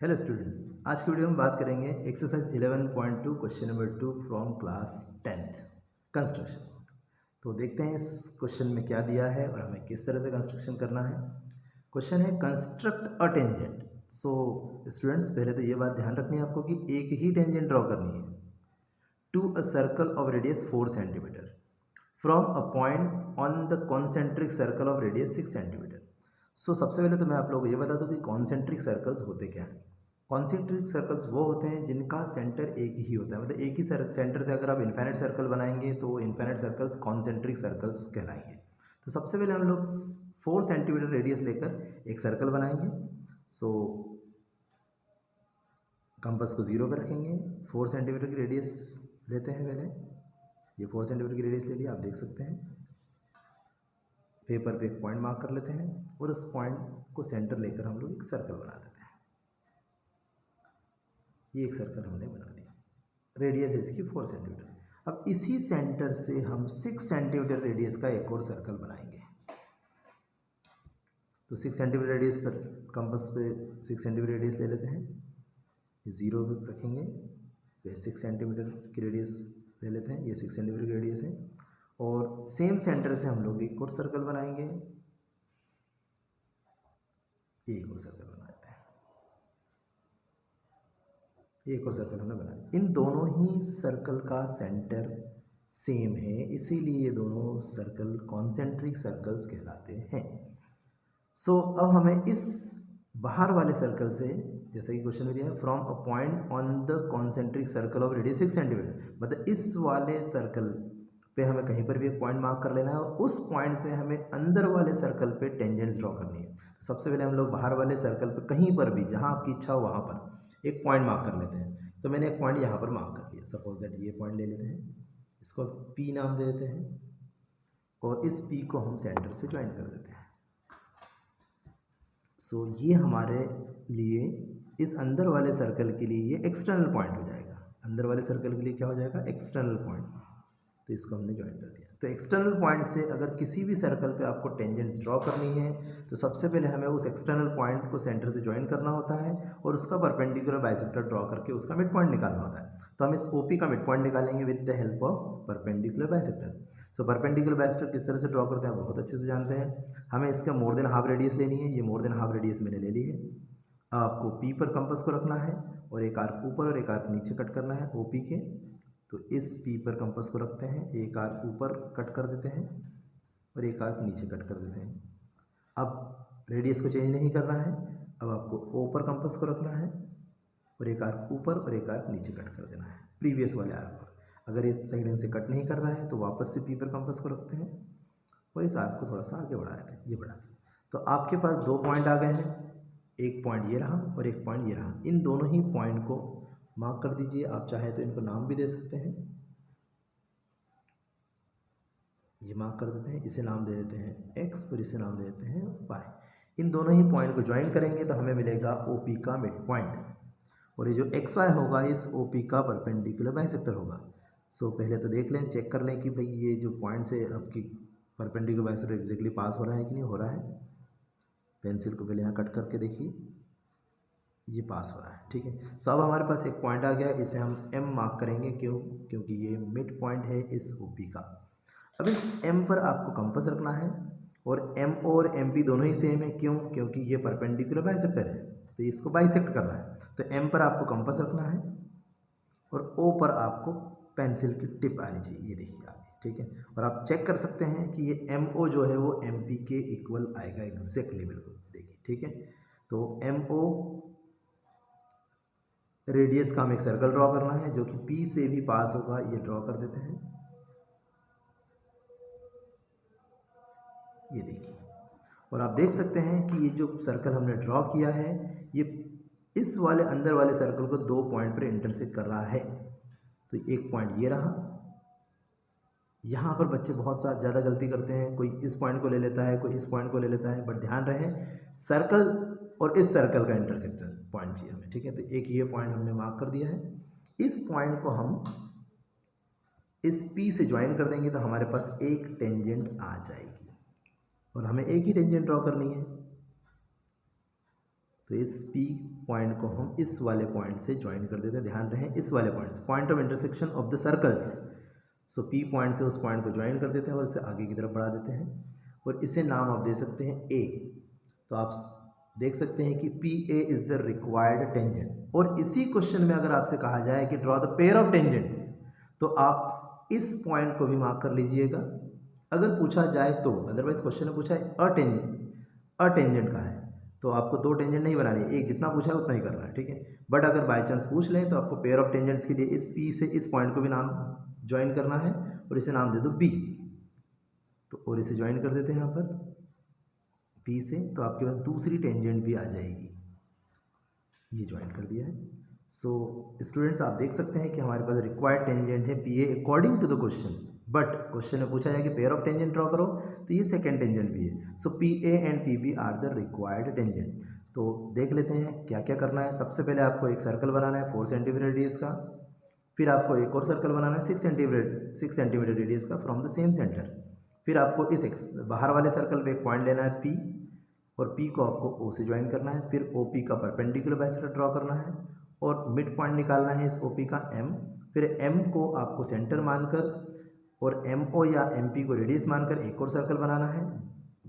Hello students, आज की video में बात करेंगे exercise 11.2 question number 2 from class 10th construction. तो देखते हैं इस क्वेश्चन में क्या दिया है और हमें किस तरह से कंस्ट्रक्शन करना है। क्वेश्चन है construct a tangent. So students, पहले तो ये बात ध्यान रखनी है आपको कि एक ही टेंजेंट ड्रॉ करनी है to a circle of radius 4 centimetre from a point on the concentric circle of radius 6 centimetre. So सबसे पहले तो मैं आप लोगों को ये बता दूं कि कॉन्सेंट्रिक सर्कल्स होते क्या हैं। कॉन्सेंट्रिक सर्कल्स वो होते हैं जिनका सेंटर एक ही होता है, मतलब एक ही सेंटर से अगर आप इन्फिनिट सर्कल बनाएंगे तो इन्फिनिट सर्कल्स कॉन्सेंट्रिक सर्कल्स कहलाएंगे। तो सबसे पहले हम लोग 4 सेंटीमीटर रेडियस लेकर एक सर्कल बनाएंगे। सो कंपास को 0 पे रखेंगे, 4 सेंटीमीटर की रेडियस लेते हैं। पहले ये 4 सेंटीमीटर की रेडियस ले लिया, आप देख सकते हैं। पेपर पे एक पॉइंट मार्क कर लेते हैं और उस पॉइंट को सेंटर लेकर हम लोग एक सर्कल बना देते हैं। ये एक सर्कल हमने बना दिया, रेडियस है इसकी 4 सेंटीमीटर। अब इसी सेंटर से हम 6 सेंटीमीटर रेडियस का एक और सर्कल बनाएंगे। तो 6 सेंटीमीटर रेडियस पर कंपास पे 6 सेंटीमीटर रेडियस ले लेते हैं, 0 पे रखेंगे, वे 6 सेंटीमीटर की रेडियस ले लेते हैं, ये 6 सेंटीमीटर की रेडियस है। और सेम सेंटर से हम लोग एक और सर्कल बनाएंगे, एक और सर्कल बना देते हैं, एक और सर्कल हमने बना दिया। इन दोनों ही सर्कल का सेंटर सेम है, इसीलिए ये दोनों सर्कल कॉन्सेंट्रिक सर्कल्स कहलाते हैं। सो अब हमें इस बाहर वाले सर्कल से, जैसा कि क्वेश्चन में दिया है, from a point on the concentric circle of radius 6 centimetre, मतलब इस वाले सर्कल पे हमें कहीं पर भी एक पॉइंट मार्क कर लेना है और उस पॉइंट से हमें अंदर वाले सर्कल पे टेंजेंट्स ड्रॉ करनी है। सबसे पहले हम लोग बाहर वाले सर्कल पे कहीं पर भी जहाँ आपकी इच्छा हो वहाँ पर एक पॉइंट मार्क कर लेते हैं। तो मैंने एक पॉइंट यहाँ पर मार्क कर लिया, सपोज दैट ये पॉइंट ले लेते हैं, इसको पी नाम दे देते हैं और इस पी को हम सेंटर से ज्वाइन कर देते हैं। सो ये हमारे लिए इस अंदर वाले सर्कल के लिए ये एक्सटर्नल पॉइंट हो जाएगा। अंदर वाले सर्कल के लिए क्या हो जाएगा? External point. तो इसको हमने ज्वाइन कर दिया। तो एक्सटर्नल पॉइंट से अगर किसी भी सर्कल पे आपको टेंजेंट्स ड्रॉ करनी है तो सबसे पहले हमें उस एक्सटर्नल पॉइंट को सेंटर से ज्वाइन करना होता है और उसका परपेंडिकुलर बाइसेक्टर ड्रॉ करके उसका मिड पॉइंट निकालना होता है। तो हम इस OP का मिड पॉइंट निकालेंगे with the help of perpendicular bisector. So perpendicular bisector किस तरह से ड्रॉ करते हैं बहुत अच्छे से जानते हैं। हमें इसका मोर देन हाफ रेडियस लेनी है, ये मोर देन हाफ रेडियस मैंने ले ली है। आपको P पर कंपास को रखना है और एक आर्क ऊपर और एक आर्क नीचे कट करना है OP के। तो इस P पर कंपास को रखते हैं, एक आर्क ऊपर कट कर देते हैं और एक आर्क नीचे कट कर देते हैं। अब रेडियस को चेंज नहीं करना है, अब आपको O पर कंपास को रखना है और एक आर्क ऊपर और एक आर्क नीचे कट कर देना है प्रीवियस वाले आर्क पर। अगर ये साइड से कट नहीं कर रहा है तो वापस से P पर कंपास को रखते हैं और इस आर्क को थोड़ा सा आगे बढ़ा देते हैं, ये बढ़ा दिया। तो आपके पास 2 पॉइंट आ गए हैं, एक पॉइंट ये रहा और एक पॉइंट ये रहा। इन दोनों ही पॉइंट को मार्क कर दीजिए। आप चाहे तो इनको नाम भी दे सकते हैं, ये मार्क कर देते हैं, इसे नाम दे देते हैं x और इसे नाम दे देते हैं y। इन दोनों ही पॉइंट को ज्वाइन करेंगे तो हमें मिलेगा OP का मिड पॉइंट और ये जो XY होगा इस OP का परपेंडिकुलर बाइसेक्टर होगा। सो पहले तो देख लें, चेक कर लें कि भाई ये जो पॉइंट से आपकी परपेंडिकुलर बाइसेक्टर एग्जैक्टली पास हो रहा है कि नहीं हो रहा है। पेंसिल को पहले यहाँ कट करके देखिए, ये पास हो रहा है, ठीक है। सो अब हमारे पास एक पॉइंट आ गया, इसे हम M मार्क करेंगे। क्यों? क्योंकि ये मिड पॉइंट है इस OP का। अब इस M पर आपको कंपास रखना है और MO और MP दोनों ही सेम है। क्यों? क्योंकि ये परपेंडिकुलर बाइसेक्टर है तो इसको बाइसेक्ट कर रहा है। तो M पर आपको कंपास रखना है और O पर आपको पेंसिल की टिप आनी चाहिए, ये देखिए आगे, ठीक है। और आप चेक कर सकते हैं कि ये MO जो है वो MP के इक्वल आएगा एग्जैक्टली, बिल्कुल देखिए, ठीक है। तो MO रेडियस का हमें एक सर्कल ड्रॉ करना है जो कि P से भी पास होगा, ये ड्रॉ कर देते हैं, ये देखिए। और आप देख सकते हैं कि ये जो सर्कल हमने ड्रॉ किया है ये इस वाले अंदर वाले सर्कल को 2 पॉइंट पर इंटरसेक्ट कर रहा है। तो एक पॉइंट ये रहा, यहाँ पर बच्चे बहुत सा ज़्यादा गलती करते हैं, कोई इस पॉइंट को ले लेता है, कोई इस पॉइंट को ले लेता है, बट ध्यान रहे सर्कल और इस सर्कल का इंटरसेक्टर पॉइंट चाहिए हमें, ठीक है। तो एक ये पॉइंट हमने मार्क कर दिया है, इस पॉइंट को हम इस P से ज्वाइन कर देंगे तो हमारे पास एक टेंजेंट आ जाएगी और हमें एक ही टेंजेंट ड्रॉ करनी है। तो इस P पॉइंट को हम इस वाले पॉइंट से ज्वाइन कर देते हैं, ध्यान रहे इस वाले पॉइंट से, point of intersection of the circles. So P point से उस पॉइंट को ज्वाइन कर देते हैं और इसे आगे की तरफ बढ़ा देते हैं और इसे नाम आप दे सकते हैं A। तो आप देख सकते हैं कि PA is the required tangent. और इसी क्वेश्चन में अगर आपसे कहा जाए कि draw the pair of tangents, तो आप इस पॉइंट को भी मार्क कर लीजिएगा अगर पूछा जाए तो। अदरवाइज क्वेश्चन में पूछा है अटेंजेंट का है तो आपको दो टेंजेंट नहीं बनानी है, एक जितना पूछा है उतना ही करना है, ठीक है। बट अगर बाय चांस पूछ लें तो आपको पेयर ऑफ टेंजेंट्स के लिए इस P से इस पॉइंट को भी नाम ज्वाइन करना है और इसे नाम दे दो B। तो और इसे ज्वाइन कर देते हैं यहाँ पर P से, तो आपके पास दूसरी टेंजेंट भी आ जाएगी, ये ज्वाइन कर दिया है। सो स्टूडेंट्स आप देख सकते हैं कि हमारे पास रिक्वायर्ड टेंजेंट है PA according to the question. But question में पूछा जाए कि पेयर ऑफ टेंजेंट ड्रॉ करो तो ये सेकंड टेंजेंट भी है। So PA and PB are the required tangent. तो देख लेते हैं क्या क्या करना है। सबसे पहले आपको एक सर्कल बनाना है 4 सेंटीमीटर रेडियस का, फिर आपको एक और सर्कल बनाना है 6 सेंटीमीटर रेडियस का फ्रॉम द सेम सेंटर। फिर आपको इस बाहर वाले सर्कल पे एक पॉइंट लेना है P और P को आपको O से ज्वाइन करना है। फिर OP का परपेंडिकुलर बाइसेक्टर ड्रॉ करना है और मिड पॉइंट निकालना है इस OP का M। फिर M को आपको सेंटर मानकर और MO या MP को रेडियस मानकर एक और सर्कल बनाना है।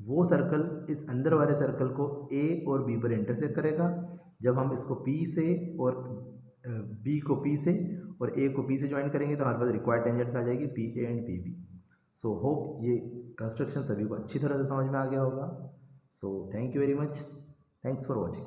वो सर्कल इस अंदर वाले सर्कल को A और B पर इंटरसेक्ट करेगा। जब हम इसको P से और B को P से और A को P से ज्वाइन करेंगे तो हमारे पास रिक्वायर्ड टेंजेंट्स आ जाएगी PA and PB। So hope ये कंस्ट्रक्शन सभी को अच्छी तरह से समझ में आ गया होगा। So thank you very much, thanks for watching.